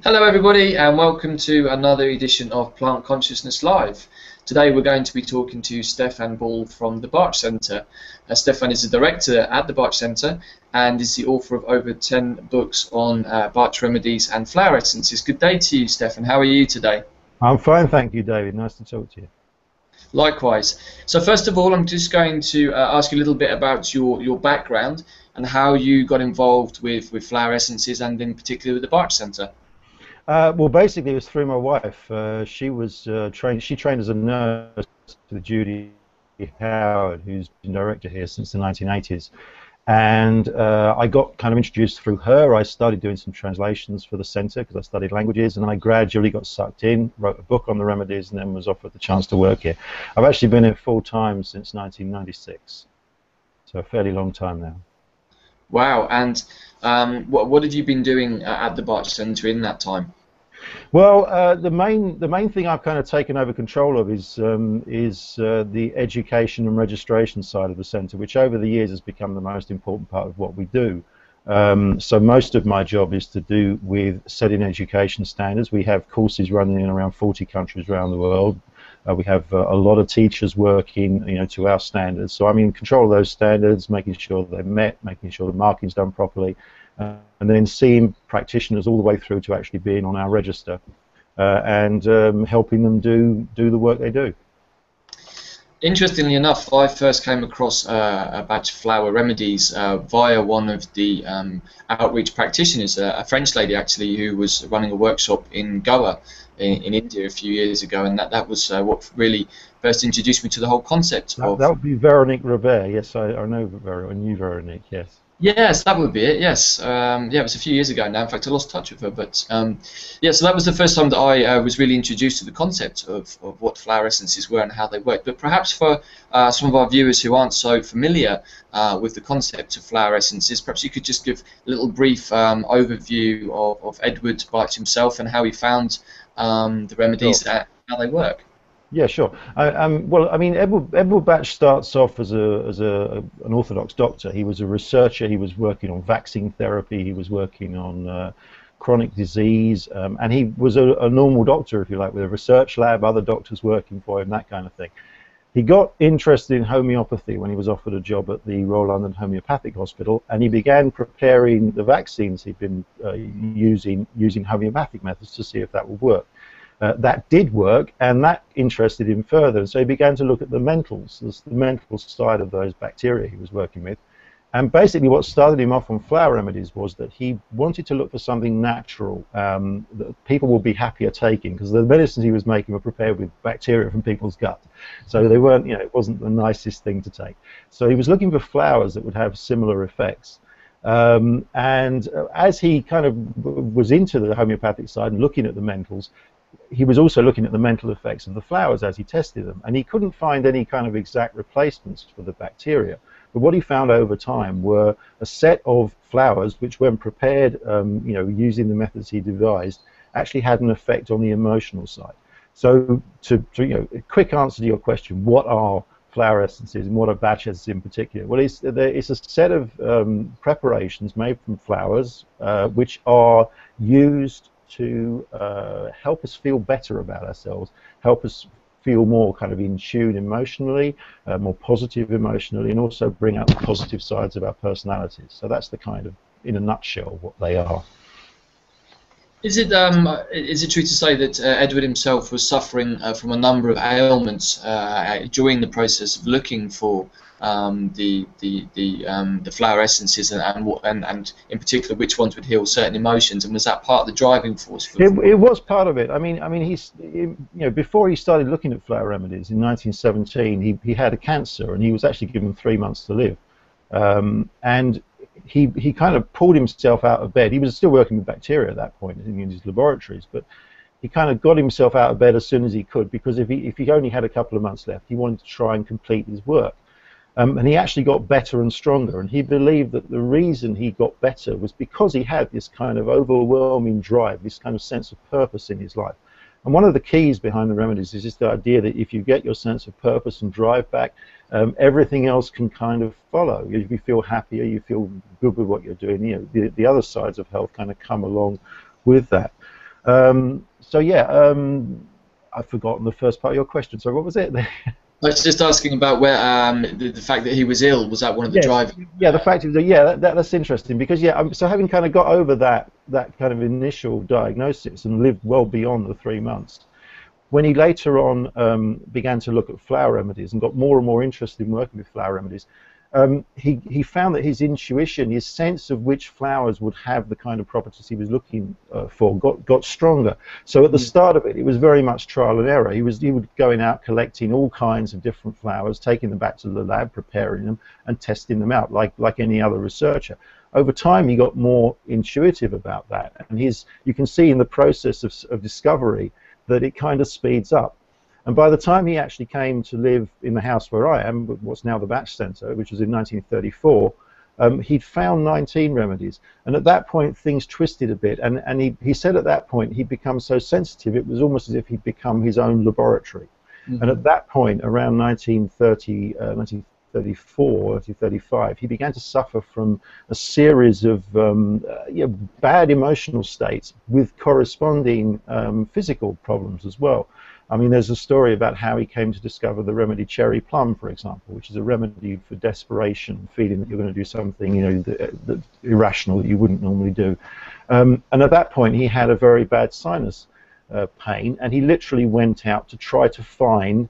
Hello everybody and welcome to another edition of Plant Consciousness Live. Today we're going to be talking to Stefan Ball from the Bach Centre. Stefan is the director at the Bach Centre and is the author of over 10 books on Bach remedies and flower essences. Good day to you, Stefan. How are you today? I'm fine, thank you, David. Nice to talk to you. Likewise. So first of all, I'm just going to ask you a little bit about your background and how you got involved with flower essences and in particular with the Bach Centre. Well, basically, it was through my wife. She was trained. She trained as a nurse with Judy Howard, who's been director here since the 1980s. And I got kind of introduced through her. I started doing some translations for the centre because I studied languages, and then I gradually got sucked in, wrote a book on the remedies, and then was offered the chance to work here. I've actually been here full time since 1996, so a fairly long time now. Wow. And what have you been doing at the Bach Centre in that time? Well, the main thing I've kind of taken over control of is the education and registration side of the centre, which over the years has become the most important part of what we do. So most of my job is to do with setting education standards. We have courses running in around 40 countries around the world. We have a lot of teachers working, to our standards. So I'm in control of those standards, making sure they're met, making sure the marking's done properly, and then seeing practitioners all the way through to actually being on our register and helping them do the work they do. Interestingly enough, I first came across Bach Flower Remedies via one of the outreach practitioners, a French lady actually, who was running a workshop in Goa in India a few years ago, and that was what really first introduced me to the whole concept. That would be Veronique Robert. Yes, I know Veronique. I knew Veronique. Yes. Yes, that would be it. Yes, yeah, it was a few years ago now. In fact, I lost touch with her, but yeah. So that was the first time that I was really introduced to the concept of what flower essences were and how they work. But perhaps for some of our viewers who aren't so familiar with the concept of flower essences, perhaps you could just give a little brief overview of Edward Bach himself and how he found the remedies and how they work. Yeah, sure. Well, I mean, Edward Bach starts off as an Orthodox doctor. He was a researcher. He was working on vaccine therapy. He was working on chronic disease, and he was a normal doctor, if you like, with a research lab, other doctors working for him, that kind of thing. He got interested in homeopathy when he was offered a job at the Royal London Homeopathic Hospital, and he began preparing the vaccines he'd been using homeopathic methods to see if that would work. That did work, and that interested him further. So he began to look at the mentals, the mental side of those bacteria he was working with. And basically what started him off on flower remedies was that he wanted to look for something natural that people would be happier taking, because the medicines he was making were prepared with bacteria from people's gut. So they weren't, it wasn't the nicest thing to take. So he was looking for flowers that would have similar effects. And as he kind of was into the homeopathic side and looking at the mentals, he was also looking at the mental effects of the flowers as he tested them, and he couldn't find any kind of exact replacements for the bacteria. But what he found over time were a set of flowers which, when prepared, using the methods he devised, actually had an effect on the emotional side. So, a quick answer to your question: what are flower essences and what are Bach essences in particular? Well, it's a set of preparations made from flowers which are used to help us feel better about ourselves, help us feel more kind of in tune emotionally, more positive emotionally, and also bring out the positive sides of our personalities. So that's the kind of, in a nutshell, what they are. Is it true to say that Edward himself was suffering from a number of ailments during the process of looking for the flower essences and in particular which ones would heal certain emotions, and was that part of the driving force for it was part of it. I mean before he started looking at flower remedies in 1917, he had a cancer, and he was actually given 3 months to live, and he kind of pulled himself out of bed. He was still working with bacteria at that point in his laboratories, but he kind of got himself out of bed as soon as he could, because if he only had a couple of months left, he wanted to try and complete his work. And he actually got better and stronger, and he believed that the reason he got better was because he had this kind of overwhelming drive, this kind of sense of purpose in his life. And one of the keys behind the remedies is just the idea that if you get your sense of purpose and drive back, everything else can kind of follow. If you feel happier, you feel good with what you're doing, the other sides of health kind of come along with that. So yeah, I've forgotten the first part of your question. So what was it? I was just asking about where the fact that he was ill, was that one of the Yes, drivers? yeah. The fact is that yeah, that's interesting because yeah. So having kind of got over that kind of initial diagnosis and lived well beyond the 3 months, when he later on began to look at flower remedies and got more and more interested in working with flower remedies, he found that his intuition, his sense of which flowers would have the kind of properties he was looking for, got stronger. So at the start of it, it was very much trial and error. He would going out collecting all kinds of different flowers, taking them back to the lab, preparing them, and testing them out like any other researcher. Over time, he got more intuitive about that, and you can see in the process of discovery that it kind of speeds up. And by the time he actually came to live in the house where I am, what's now the Bach Centre, which was in 1934, he'd found 19 remedies. And at that point, things twisted a bit. And he said at that point, he'd become so sensitive, it was almost as if he'd become his own laboratory. Mm-hmm. And at that point, around 1934, 1935, he began to suffer from a series of bad emotional states with corresponding physical problems as well. I mean, there's a story about how he came to discover the remedy cherry plum, for example, which is a remedy for desperation, feeling that you're going to do something, you know, that irrational that you wouldn't normally do. And at that point, he had a very bad sinus pain, and he literally went out to try to find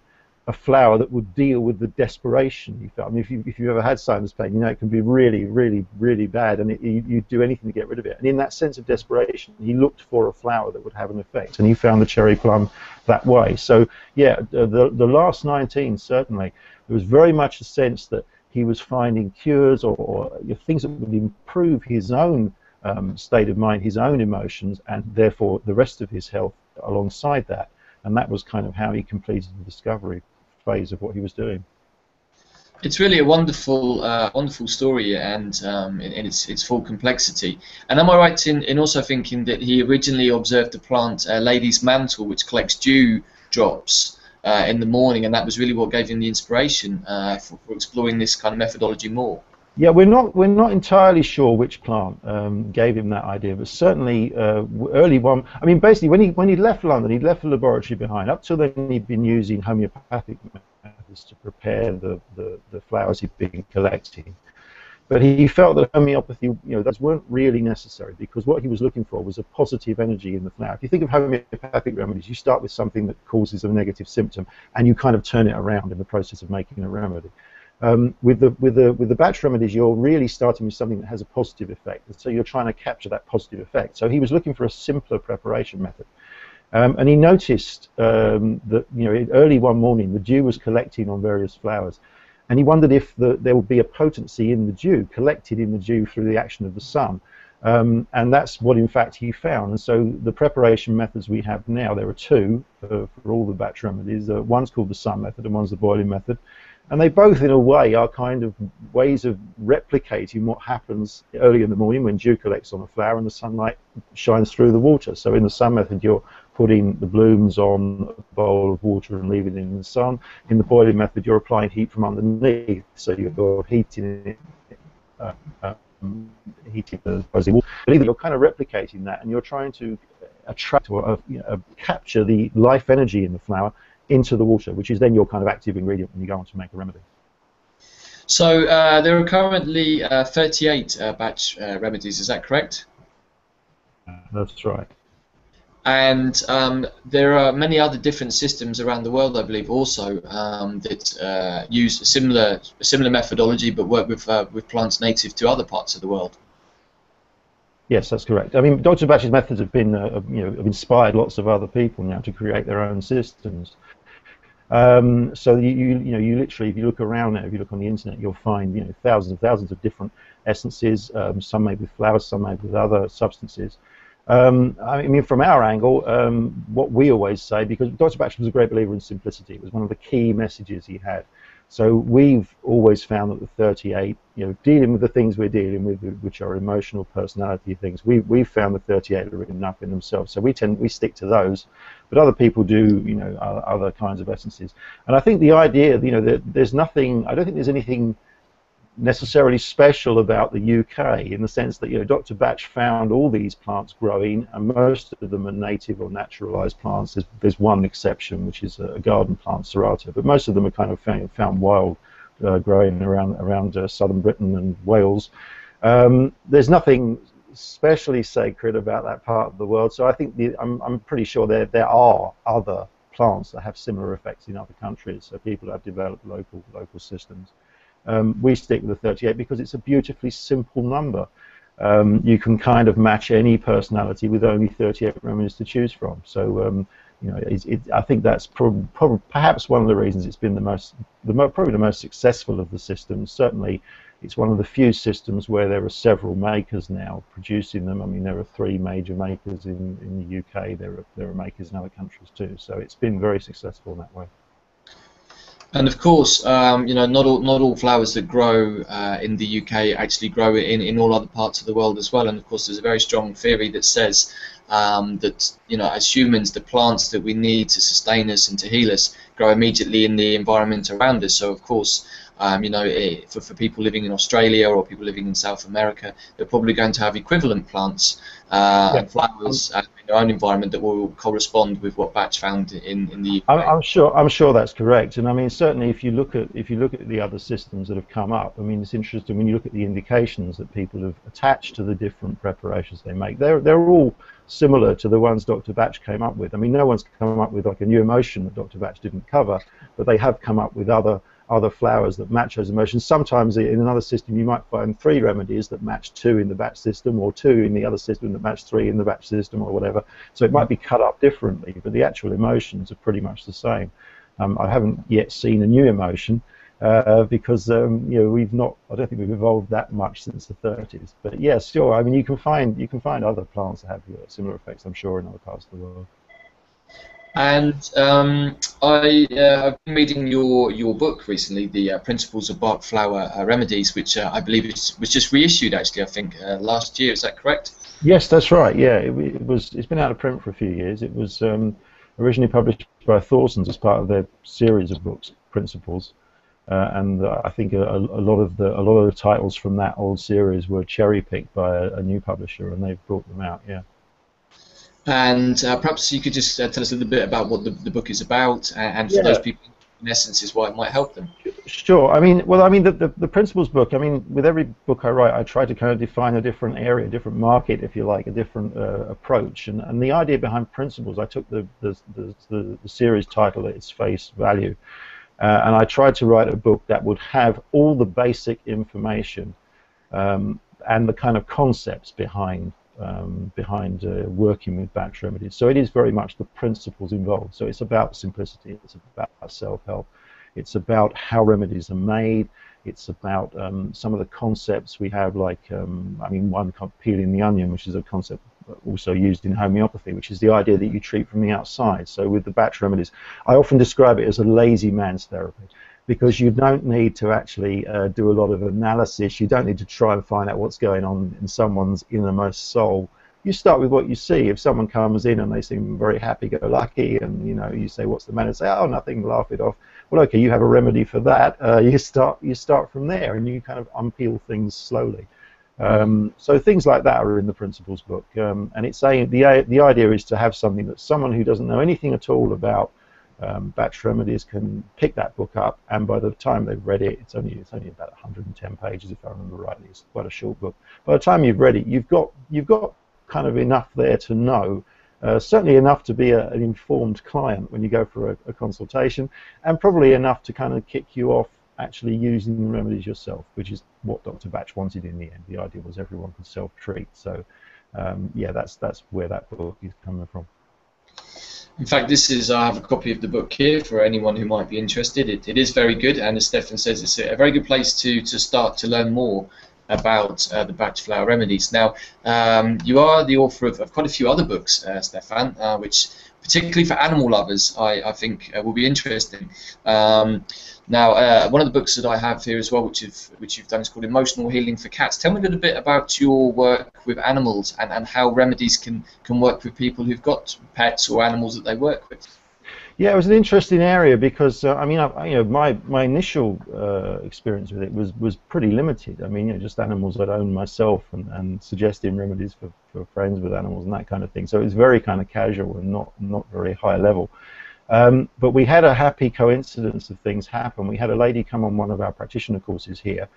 a flower that would deal with the desperation he felt. I mean, if you've ever had sinus pain, you know it can be really, really, really bad, and you'd do anything to get rid of it. And in that sense of desperation, he looked for a flower that would have an effect, and he found the cherry plum that way. So, yeah, the last 19, certainly, there was very much a sense that he was finding cures or things that would improve his own state of mind, his own emotions, and therefore the rest of his health alongside that. And that was kind of how he completed the discovery phase of what he was doing. It's really a wonderful, wonderful story, and in its full complexity. And am I right in also thinking that he originally observed the plant lady's mantle, which collects dew drops in the morning, and that was really what gave him the inspiration for exploring this kind of methodology more? Yeah, we're not entirely sure which plant gave him that idea, but certainly early one. I mean, basically, when he left London, he'd left the laboratory behind. Up till then, he'd been using homeopathic methods to prepare the flowers he'd been collecting. But he felt that homeopathy, you know, those weren't really necessary, because what he was looking for was a positive energy in the flower. If you think of homeopathic remedies, you start with something that causes a negative symptom, and you kind of turn it around in the process of making a remedy. With the Bach remedies, you're really starting with something that has a positive effect, and so you're trying to capture that positive effect. So he was looking for a simpler preparation method, and he noticed that, you know, early one morning the dew was collecting on various flowers, and he wondered if there would be a potency in the dew, collected in the dew through the action of the sun. And that's what in fact he found. And so the preparation methods we have now, there are two for all the Bach remedies. One's called the sun method and one's the boiling method. And they both, in a way, are kind of ways of replicating what happens early in the morning when dew collects on a flower and the sunlight shines through the water. So in the sun method, you're putting the blooms on a bowl of water and leaving it in the sun. In the boiling method, you're applying heat from underneath, so you're heating it, heating the water. But either you're kind of replicating that, and you're trying to attract or capture the life energy in the flower into the water, which is then your kind of active ingredient when you go on to make a remedy. So there are currently 38 Bach remedies, is that correct? That's right. And there are many other different systems around the world, I believe, also that use a similar methodology, but work with plants native to other parts of the world. Yes, that's correct. I mean, Dr. Bach's methods have been, have inspired lots of other people now to create their own systems. So you literally, if you look around now, if you look on the internet, you'll find thousands and thousands of different essences. Some made with flowers, some made with other substances. I mean, from our angle, what we always say, because Dr. Bach was a great believer in simplicity, it was one of the key messages he had. So we've always found that the 38, dealing with the things we're dealing with, which are emotional personality things, we've found the 38 are enough in themselves. So we stick to those, but other people do, other kinds of essences. And I think the idea, that there's nothing, I don't think there's anything necessarily special about the UK in the sense that, you know, Dr. Bach found all these plants growing, and most of them are native or naturalized plants. There's one exception, which is a garden plant, Serrata, but most of them are kind of found wild, growing around southern Britain and Wales. There's nothing especially sacred about that part of the world, so I think I'm pretty sure there are other plants that have similar effects in other countries, so people have developed local systems. We stick with the 38 because it's a beautifully simple number. You can kind of match any personality with only 38 remedies to choose from. So you know, I think that's perhaps one of the reasons it's been probably the most successful of the systems. Certainly, it's one of the few systems where there are several makers now producing them. I mean, there are 3 major makers in the UK. There are makers in other countries too. So it's been very successful in that way. And of course, you know, not all flowers that grow in the UK actually grow in all other parts of the world as well. And of course, there's a very strong theory that says that, you know, as humans, the plants that we need to sustain us and to heal us grow immediately in the environment around us. So of course, you know, for people living in Australia or people living in South America, they're probably going to have equivalent plants and flowers in their own environment that will correspond with what Bach found in the UK. I'm sure that's correct, and I mean certainly if you look at the other systems that have come up, I mean it's interesting when you look at the indications that people have attached to the different preparations they make. They're all similar to the ones Dr. Bach came up with. I mean, no one's come up with like a new emotion that Dr. Bach didn't cover, but they have come up with other flowers that match those emotions. Sometimes in another system you might find 3 remedies that match 2 in the Bach system, or 2 in the other system that match 3 in the Bach system, or whatever. So it might be cut up differently, but the actual emotions are pretty much the same. I haven't yet seen a new emotion because you know, I don't think we've evolved that much since the 30s. But yeah, sure. I mean, you can find other plants that have similar effects, I'm sure, in other parts of the world. And I've been reading your book recently, the Principles of Bach Flower Remedies, which I believe was just reissued actually. I think last year. Is that correct? Yes, that's right. Yeah, it's been out of print for a few years. It was originally published by Thorson's as part of their series of books, Principles, and I think a lot of the titles from that old series were cherry picked by a new publisher, and they've brought them out. Yeah. And perhaps you could just tell us a little bit about what the book is about, and for those people, in essence, is why it might help them. Sure. I mean, the Principles book, I mean, with every book I write, I try to kind of define a different area, a different market, if you like, a different approach. And the idea behind Principles, I took the series title at its face value, and I tried to write a book that would have all the basic information and the kind of concepts behind working with Bach remedies. So it is very much the principles involved. So it's about simplicity, it's about self-help, it's about how remedies are made, it's about some of the concepts we have, like, I mean, one peeling the onion, which is a concept also used in homeopathy, which is the idea that you treat from the outside. So with the Bach remedies, I often describe it as a lazy man's therapy, because you don't need to actually do a lot of analysis. You don't need to try and find out what's going on in someone's innermost soul. You start with what you see. If someone comes in and they seem very happy-go-lucky, and you know, you say, "What's the matter?" Say, "Oh, nothing." Laugh it off. Well, okay, you have a remedy for that. You start from there, and you kind of unpeel things slowly. So things like that are in the Principles book, and it's saying the idea is to have something that someone who doesn't know anything at all about Bach remedies can pick that book up, and by the time they've read it, it's only about 110 pages if I remember rightly. It's quite a short book. By the time you've read it, you've got kind of enough there to know, certainly enough to be an informed client when you go for a consultation, and probably enough to kind of kick you off actually using the remedies yourself, which is what Dr. Bach wanted in the end. The idea was everyone could self-treat. So yeah, that's where that book is coming from. In fact, I have a copy of the book here for anyone who might be interested. It is very good, and as Stefan says, it's a very good place to start to learn more about the Bach Flower Remedies. Now, you are the author of quite a few other books, Stefan, which, particularly for animal lovers, I think will be interesting. Now, one of the books that I have here as well, which you've done, is called Emotional Healing for Cats. Tell me a little bit about your work with animals and how remedies can work with people who've got pets or animals that they work with. Yeah, it was an interesting area because I mean, my initial experience with it was pretty limited. I mean, just animals I'd owned myself and suggesting remedies for friends with animals and that kind of thing. So it was very kind of casual and not very high level. But we had a happy coincidence of things happen. We had a lady come on one of our practitioner courses here,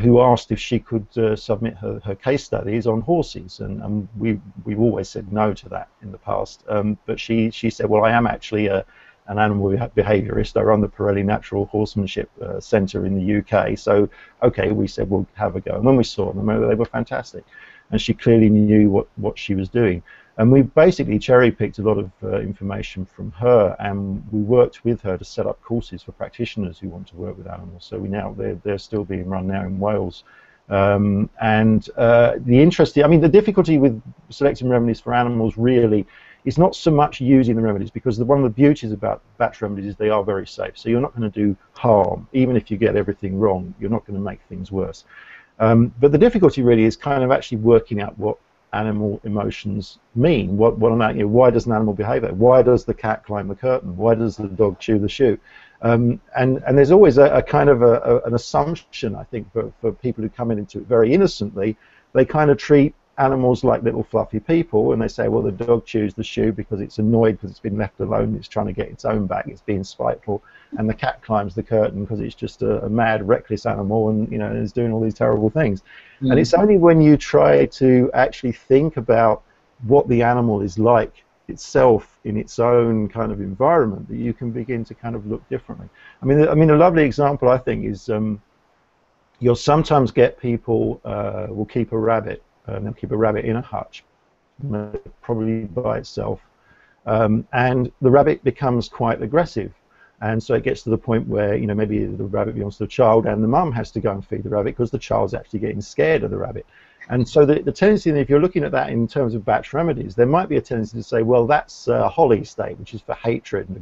who asked if she could submit her case studies on horses, and we've always said no to that in the past. But she said, well, I am actually an animal behaviourist. I run the Pirelli Natural Horsemanship Centre in the UK. So, okay, we said we'll have a go. And when we saw them, they were fantastic, and she clearly knew what she was doing. And we basically cherry-picked a lot of information from her, and we worked with her to set up courses for practitioners who want to work with animals. So they're still being run now in Wales. The interesting, I mean, the difficulty with selecting remedies for animals really is not so much using the remedies, because one of the beauties about batch remedies is they are very safe. So you're not going to do harm, even if you get everything wrong. You're not going to make things worse. But the difficulty really is kind of actually working out what animal emotions mean. Why does an animal behave that? Why does the cat climb the curtain? Why does the dog chew the shoe? And there's always a kind of an assumption, I think, for people who come into it very innocently. They kind of treat animals like little fluffy people, and they say, well, the dog chews the shoe because it's annoyed because it's been left alone, it's trying to get its own back, it's being spiteful, and the cat climbs the curtain because it's just a mad, reckless animal, and is doing all these terrible things. And it's only when you try to actually think about what the animal is like itself in its own kind of environment that you can begin to kind of look differently. I mean, a lovely example, I think, is you'll sometimes get people will keep a rabbit. They'll keep a rabbit in a hutch, probably by itself, and the rabbit becomes quite aggressive. And so it gets to the point where, maybe the rabbit belongs to the child and the mum has to go and feed the rabbit because the child's actually getting scared of the rabbit. And so the tendency, if you're looking at that in terms of batch remedies, there might be a tendency to say, well, that's Holly state, which is for hatred and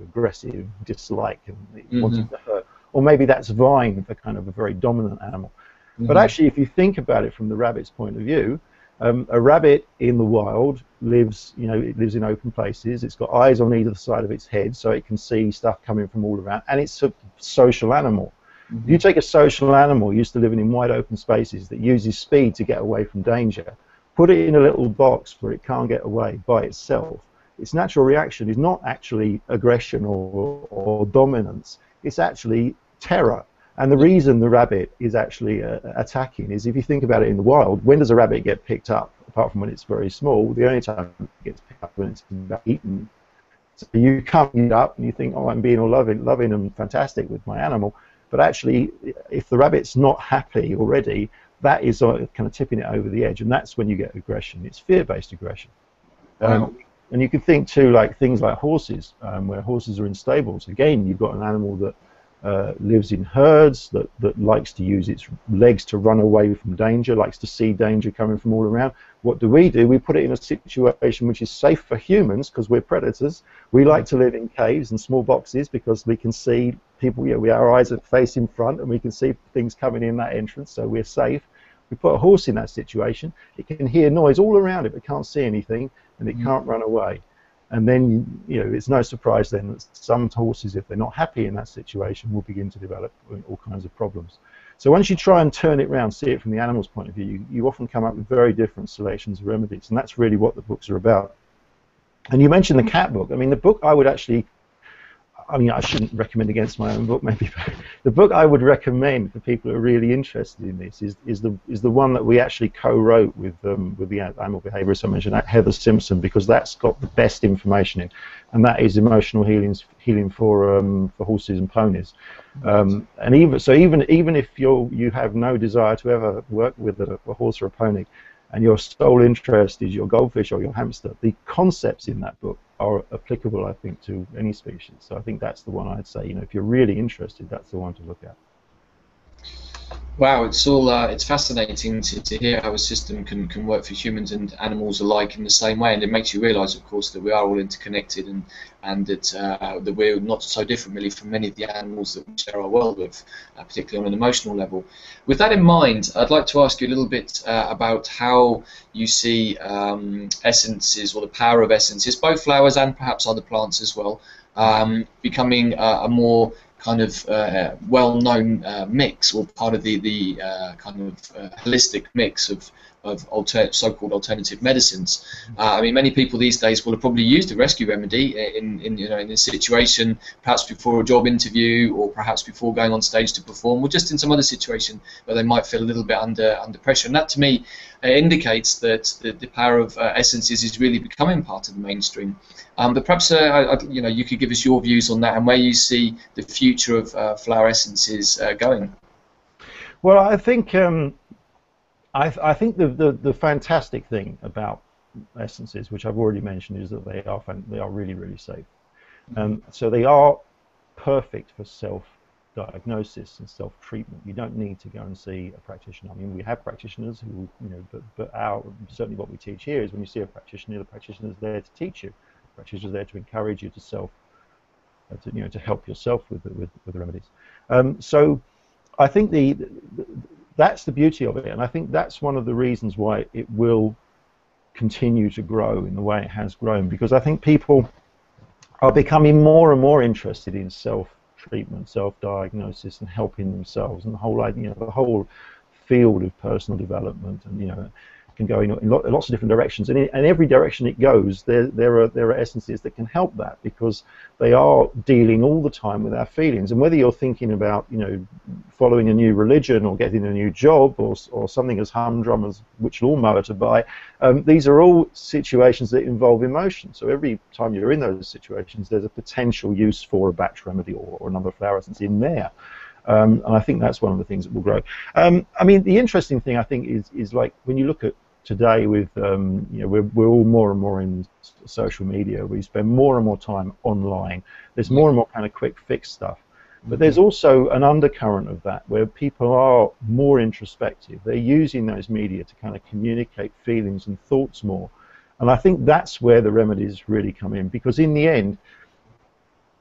aggressive dislike and wanting to hurt. Or maybe that's Vine for kind of a very dominant animal. But actually, if you think about it from the rabbit's point of view, a rabbit in the wild lives, it lives in open places. It's got eyes on either side of its head, so it can see stuff coming from all around, and it's a social animal. If you take a social animal used to living in wide open spaces that uses speed to get away from danger, put it in a little box where it can't get away by itself, its natural reaction is not actually aggression or dominance. It's actually terror. And the reason the rabbit is actually attacking is, if you think about it in the wild, when does a rabbit get picked up? Apart from when it's very small, the only time it gets picked up when it's eaten. So you come it up and you think, oh, I'm being all loving and fantastic with my animal. But actually, if the rabbit's not happy already, that is kind of tipping it over the edge, and that's when you get aggression. It's fear-based aggression. And you can think too, like things like horses, where horses are in stables. Again, you've got an animal that lives in herds, that likes to use its legs to run away from danger, likes to see danger coming from all around. What do? We put it in a situation which is safe for humans because we're predators. We like to live in caves and small boxes because we can see people, our eyes are facing front and we can see things coming in that entrance, so we're safe. We put a horse in that situation, it can hear noise all around it but can't see anything, and it can't run away. And then, it's no surprise then that some horses, if they're not happy in that situation, will begin to develop all kinds of problems. So once you try and turn it around, see it from the animal's point of view, you often come up with very different selections of remedies, and that's really what the books are about. And you mentioned the cat book. I mean, the book I would actually, I shouldn't recommend against my own book, maybe, but the book I would recommend for people who are really interested in this is the one that we actually co-wrote with the animal behaviourist I mentioned, Heather Simpson, because that's got the best information in, and that is emotional healing for horses and ponies. And even if you have no desire to ever work with a horse or a pony, and your sole interest is your goldfish or your hamster, the concepts in that book are applicable, I think, to any species. So I think that's the one I'd say, if you're really interested, that's the one to look at. Wow, it's all it's fascinating to hear how a system can work for humans and animals alike in the same way, and it makes you realise, of course, that we are all interconnected, and that we're not so different really from many of the animals that we share our world with, particularly on an emotional level. With that in mind, I'd like to ask you a little bit about how you see essences, or the power of essences, both flowers and perhaps other plants as well, becoming a more kind of well-known mix, or part of the kind of holistic mix of so-called alternative medicines. I mean, many people these days will have probably used a rescue remedy in you know, in this situation, perhaps before a job interview, or perhaps before going on stage to perform, or just in some other situation where they might feel a little bit under pressure. And that, to me, indicates that the power of essences is really becoming part of the mainstream. But perhaps you know, you could give us your views on that, and where you see the future of flower essences going. Well, I think the fantastic thing about essences, which I've already mentioned, is that they are really, really safe. So they are perfect for self-diagnosis and self-treatment. You don't need to go and see a practitioner. I mean, we have practitioners who, you know, but certainly what we teach here is, when you see a practitioner, the practitioner is there to teach you. The practitioner is there to encourage you to help yourself with the remedies. So I think that's the beauty of it, and I think that's one of the reasons why it will continue to grow in the way it has grown, because I think people are becoming more and more interested in self-treatment, self-diagnosis, and helping themselves, and the whole, you know, the whole field of personal development, and, you know, can go in lots of different directions, and every direction it goes, there are essences that can help that, because they are dealing all the time with our feelings. And whether you're thinking about, you know, following a new religion, or getting a new job, or something as humdrum as which lawnmower to buy, these are all situations that involve emotion. So every time you're in those situations, there's a potential use for a Bach remedy or another flower essence in there. And I think that's one of the things that will grow. I mean, the interesting thing, I think, is like, when you look at today with, you know, we're all more and more in social media. We spend more and more time online. There's more and more kind of quick fix stuff. But there's also an undercurrent of that, where people are more introspective. They're using those media to kind of communicate feelings and thoughts more. And I think that's where the remedies really come in, because in the end,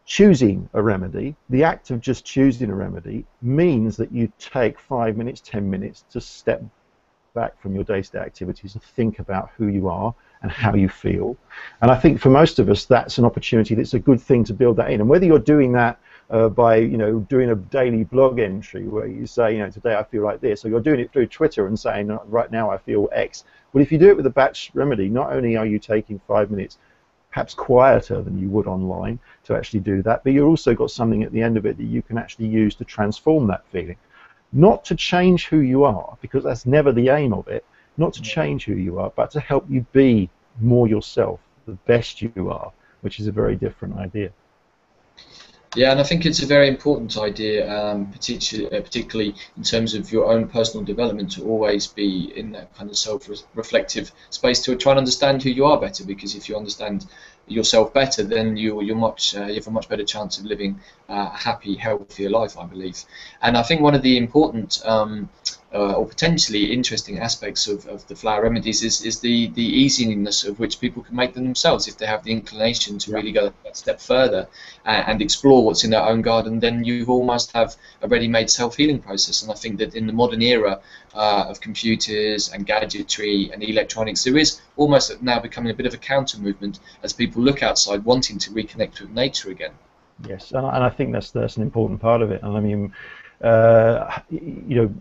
choosing a remedy, the act of just choosing a remedy, means that you take 5 minutes, 10 minutes to step back from your day-to-day activities and think about who you are and how you feel. And I think for most of us, that's an opportunity, that's a good thing to build that in. And whether you're doing that by, you know, doing a daily blog entry where you say, you know, today I feel like this, or you're doing it through Twitter and saying, right now I feel X. Well, if you do it with a Bach remedy, not only are you taking 5 minutes perhaps quieter than you would online to actually do that, but you've also got something at the end of it that you can actually use to transform that feeling. Not to change who you are, because that's never the aim of it, not to change who you are, but to help you be more yourself, the best you are, which is a very different idea. Yeah, and I think it's a very important idea, particularly in terms of your own personal development, to always be in that kind of self-reflective space to try and understand who you are better. Because if you understand yourself better, then you have a much better chance of living a happy, healthier life, I believe. And I think one of the important or potentially interesting aspects of the flower remedies is the easiness of which people can make them themselves, if they have the inclination to really go that step further and explore what's in their own garden. Then you almost have a ready-made self-healing process. And I think that in the modern era of computers and gadgetry and electronics, there is almost now becoming a bit of a counter movement as people look outside, wanting to reconnect with nature again. Yes, and I think that's an important part of it. And I mean, you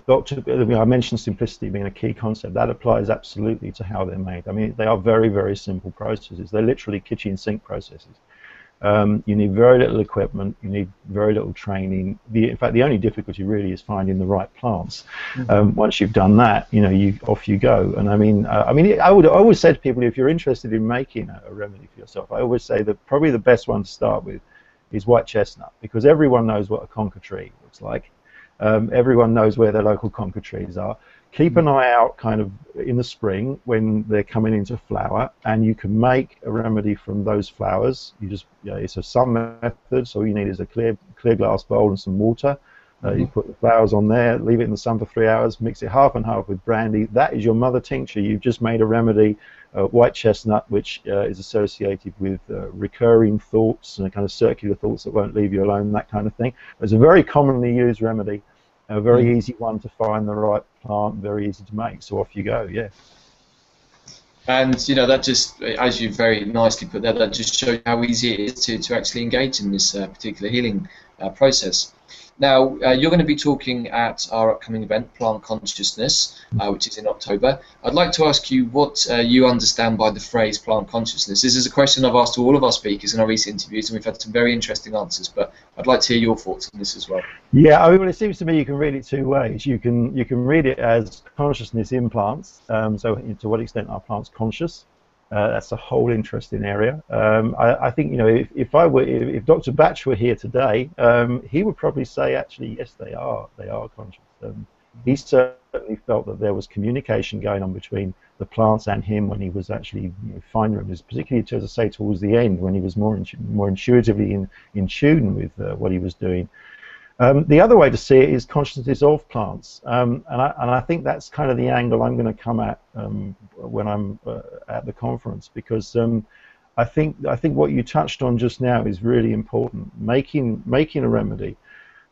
know, I mentioned simplicity being a key concept. That applies absolutely to how they're made. I mean, they are very, very simple processes. They're literally kitchen sink processes. You need very little equipment. You need very little training. In fact, the only difficulty really is finding the right plants. Once you've done that, you know, off you go. And I mean, I always say to people, if you're interested in making a remedy for yourself, I always say that probably the best one to start with is white chestnut, because everyone knows what a conker tree looks like. Everyone knows where their local conker trees are. Keep an eye out kind of in the spring when they're coming into flower, and you can make a remedy from those flowers. You just, you know, it's a sun method, so all you need is a clear glass bowl and some water. You put the flowers on there, leave it in the sun for 3 hours, mix it half and half with brandy. That is your mother tincture. You've just made a remedy, white chestnut, which is associated with recurring thoughts and kind of circular thoughts that won't leave you alone, that kind of thing. It's a very commonly used remedy, a very easy one to find the right plant, very easy to make. So off you go, yeah. And you know, that just, as you very nicely put there, that just shows how easy it is to actually engage in this particular healing process. Now, you're going to be talking at our upcoming event, Plant Consciousness, which is in October. I'd like to ask you what you understand by the phrase plant consciousness. This is a question I've asked to all of our speakers in our recent interviews, and we've had some very interesting answers, but I'd like to hear your thoughts on this as well. Yeah, I mean, well, it seems to me you can read it two ways. You can read it as consciousness in plants, so to what extent are plants conscious? That's a whole interesting area. I think, you know, if Dr. Bach were here today, he would probably say, actually, yes, they are conscious. He certainly felt that there was communication going on between the plants and him when he was actually, you know, fine remedies, particularly, as I say, towards the end when he was more intuitively in tune with what he was doing. The other way to see it is consciousness of plants, and I think that's kind of the angle I'm going to come at when I'm at the conference, because I think what you touched on just now is really important. Making a remedy,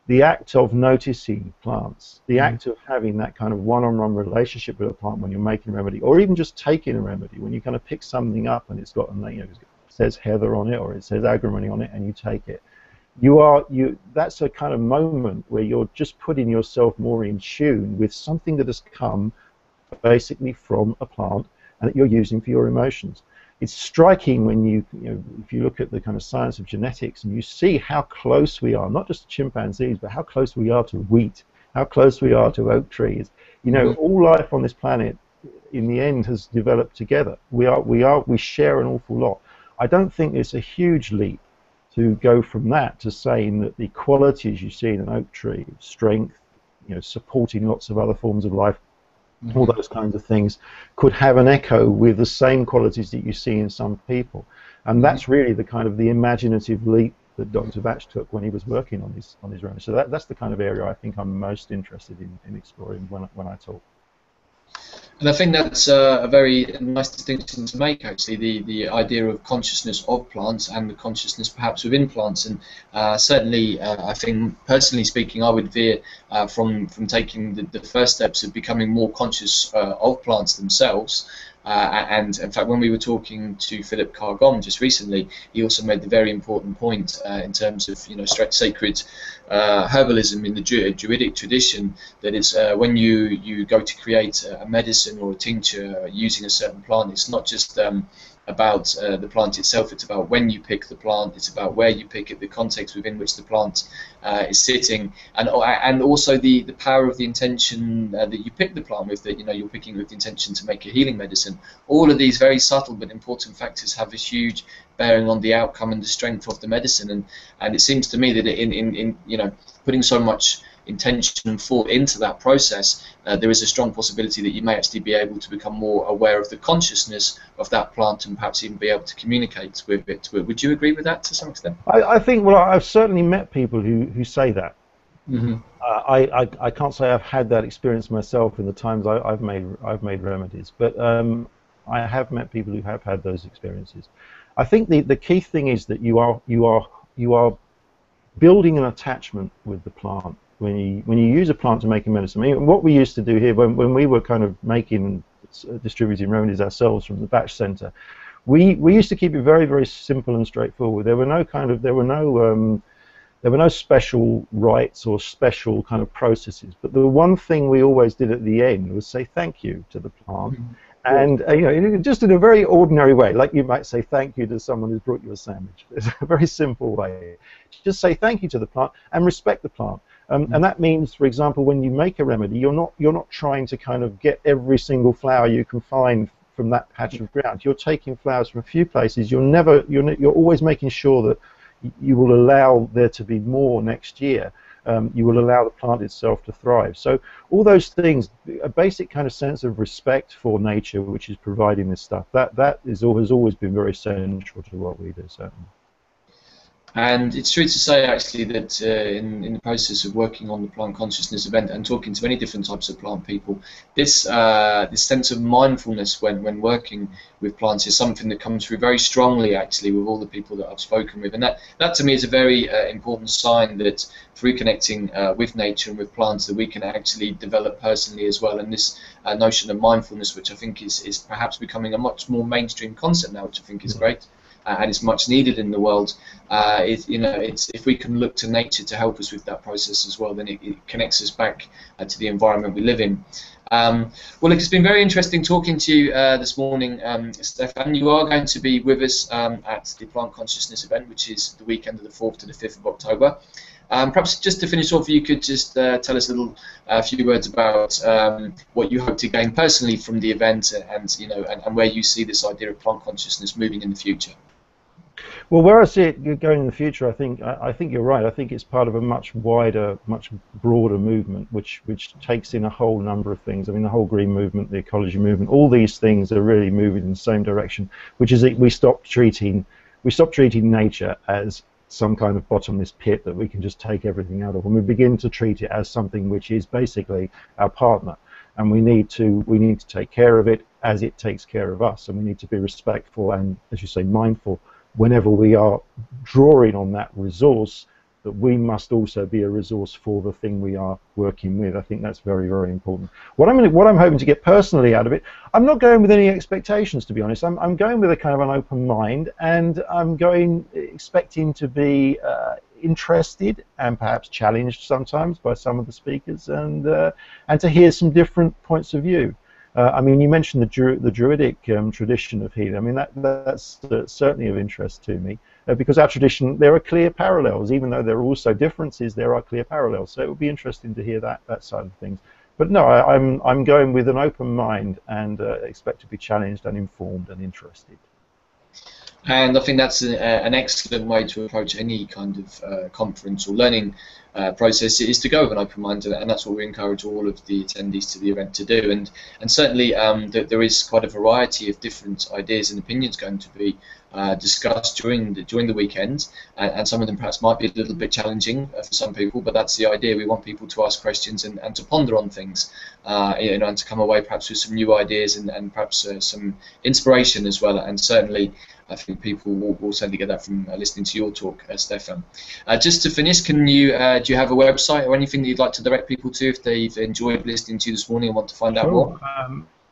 the act of noticing plants, the act of having that kind of one-on-one relationship with a plant when you're making a remedy, or even just taking a remedy, when you kind of pick something up and it's got, you know, it says heather on it or it says agrimony on it, and you take it. That's a kind of moment where you're just putting yourself more in tune with something that has come basically from a plant and that you're using for your emotions. It's striking when if you look at the kind of science of genetics and you see how close we are, not just to chimpanzees, but how close we are to wheat, how close we are to oak trees. You know, all life on this planet in the end has developed together. We share an awful lot. I don't think it's a huge leap to go from that to saying that the qualities you see in an oak tree, strength, you know, supporting lots of other forms of life, all those kinds of things, could have an echo with the same qualities that you see in some people. And that's really the kind of the imaginative leap that Dr. Bach took when he was working on his remedy. So that's the kind of area I think I'm most interested in exploring when I talk. And I think that's a very nice distinction to make, actually, the idea of consciousness of plants and the consciousness perhaps within plants. And certainly, I think, personally speaking, I would veer from taking the first steps of becoming more conscious of plants themselves. And in fact, when we were talking to Philip Cargom just recently, he also made the very important point in terms of, you know, sacred herbalism in the Druidic tradition, that it's when you go to create a medicine or a tincture using a certain plant, it's not just about the plant itself, it's about when you pick the plant, it's about where you pick it, the context within which the plant is sitting, and also the power of the intention that you pick the plant with, that, you know, you're picking with the intention to make a healing medicine. All of these very subtle but important factors have this huge bearing on the outcome and the strength of the medicine, and it seems to me that in you know, putting so much intention and thought into that process, there is a strong possibility that you may actually be able to become more aware of the consciousness of that plant and perhaps even be able to communicate with it. Would you agree with that to some extent? I think, well, I've certainly met people who say that. I can't say I've had that experience myself in the times I've made remedies, but I have met people who have had those experiences. I think the key thing is that you are building an attachment with the plant when you use a plant to make a medicine. I mean, what we used to do here when we were kind of making distributing remedies ourselves from the Bach Centre, we used to keep it very, very simple and straightforward. There were no special rites or special kind of processes, but the one thing we always did at the end was say thank you to the plant. And you know, just in a very ordinary way, like you might say thank you to someone who's brought you a sandwich. It's a very simple way. Just say thank you to the plant and respect the plant. And that means, for example, when you make a remedy, you're not trying to kind of get every single flower you can find from that patch of ground. You're taking flowers from a few places. You're always making sure that you will allow there to be more next year. You will allow the plant itself to thrive. So all those things, a basic kind of sense of respect for nature, which is providing this stuff, that has always been very central to what we do, certainly. And it's true to say, actually, that in the process of working on the plant consciousness event and talking to many different types of plant people, this sense of mindfulness when working with plants is something that comes through very strongly, actually, with all the people that I've spoken with. And that to me is a very important sign that through connecting with nature and with plants, that we can actually develop personally as well. And this notion of mindfulness, which I think is perhaps becoming a much more mainstream concept now, which I think is great. And it's much needed in the world. It's if we can look to nature to help us with that process as well, then it connects us back to the environment we live in. Well, look, it's been very interesting talking to you this morning, Stefan. You are going to be with us at the Plant Consciousness event, which is the weekend of the 4th to the 5th of October. Perhaps just to finish off, you could just tell us a few words about what you hope to gain personally from the event, and where you see this idea of plant consciousness moving in the future. Well, where I see it going in the future, I think you're right. I think it's part of a much wider, much broader movement, which takes in a whole number of things. I mean, the whole green movement, the ecology movement, all these things are really moving in the same direction, which is that we stop treating nature as some kind of bottomless pit that we can just take everything out of, and we begin to treat it as something which is basically our partner, and we need to take care of it as it takes care of us, and we need to be respectful and, as you say, mindful whenever we are drawing on that resource, that we must also be a resource for the thing we are working with. I think that's very, very important. What I'm hoping to get personally out of it, I'm not going with any expectations, to be honest. I'm going with a kind of an open mind, and I'm going expecting to be interested and perhaps challenged sometimes by some of the speakers, and to hear some different points of view. I mean, you mentioned the Druidic tradition of healing. I mean, that's certainly of interest to me, because our tradition, there are clear parallels. Even though there are also differences, there are clear parallels. So it would be interesting to hear that side of things. But no, I'm going with an open mind, and expect to be challenged and informed and interested. And I think that's an excellent way to approach any kind of conference or learning process, is to go with an open mind, and that's what we encourage all of the attendees to the event to do. And certainly there is quite a variety of different ideas and opinions going to be discussed during the weekend, and some of them perhaps might be a little bit challenging for some people, but that's the idea. We want people to ask questions and to ponder on things, and to come away perhaps with some new ideas and perhaps some inspiration as well. And certainly I think people will certainly get that from listening to your talk, Stefan. Just to finish, do you have a website or anything that you'd like to direct people to if they've enjoyed listening to you this morning and want to find out more?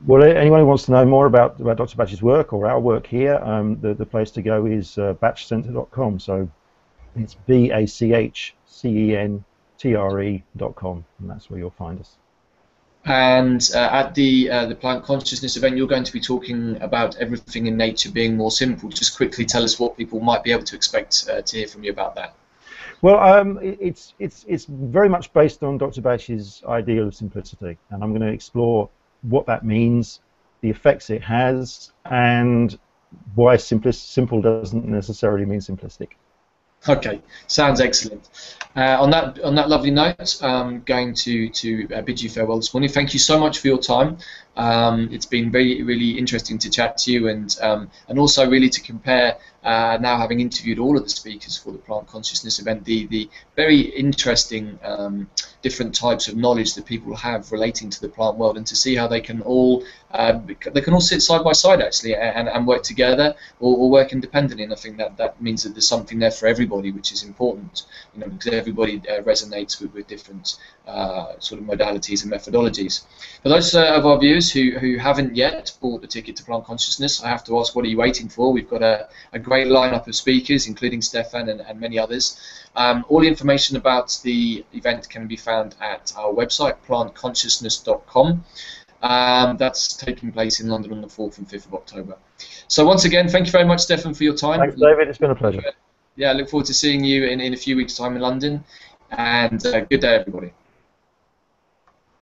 Well, anyone who wants to know more about Dr. Bach's work or our work here, the place to go is bachcentre.com. So it's BACHCENTRE.com, and that's where you'll find us. And at the Plant Consciousness event, you're going to be talking about everything in nature being more simple. Just quickly tell us what people might be able to expect to hear from you about that. Well, it's very much based on Dr. Bach's ideal of simplicity, and I'm going to explore what that means, the effects it has, and why simple doesn't necessarily mean simplistic. Okay, sounds excellent. On that lovely note, I'm going to bid you farewell this morning. Thank you so much for your time. It's been really interesting to chat to you, and also really to compare, now having interviewed all of the speakers for the Plant Consciousness event, the very interesting different types of knowledge that people have relating to the plant world, and to see how they can all sit side by side actually, and work together or work independently. And I think that means that there's something there for everybody, which is important, because everybody resonates with different sort of modalities and methodologies. For those of our viewers who haven't yet bought the ticket to Plant Consciousness, I have to ask, what are you waiting for? We've got a great lineup of speakers, including Stefan and many others. All the information about the event can be found at our website, plantconsciousness.com. That's taking place in London on the 4th and 5th of October. So once again, thank you very much, Stefan, for your time. Thanks, David. It's been a pleasure. Yeah, I look forward to seeing you in a few weeks' time in London. And good day, everybody.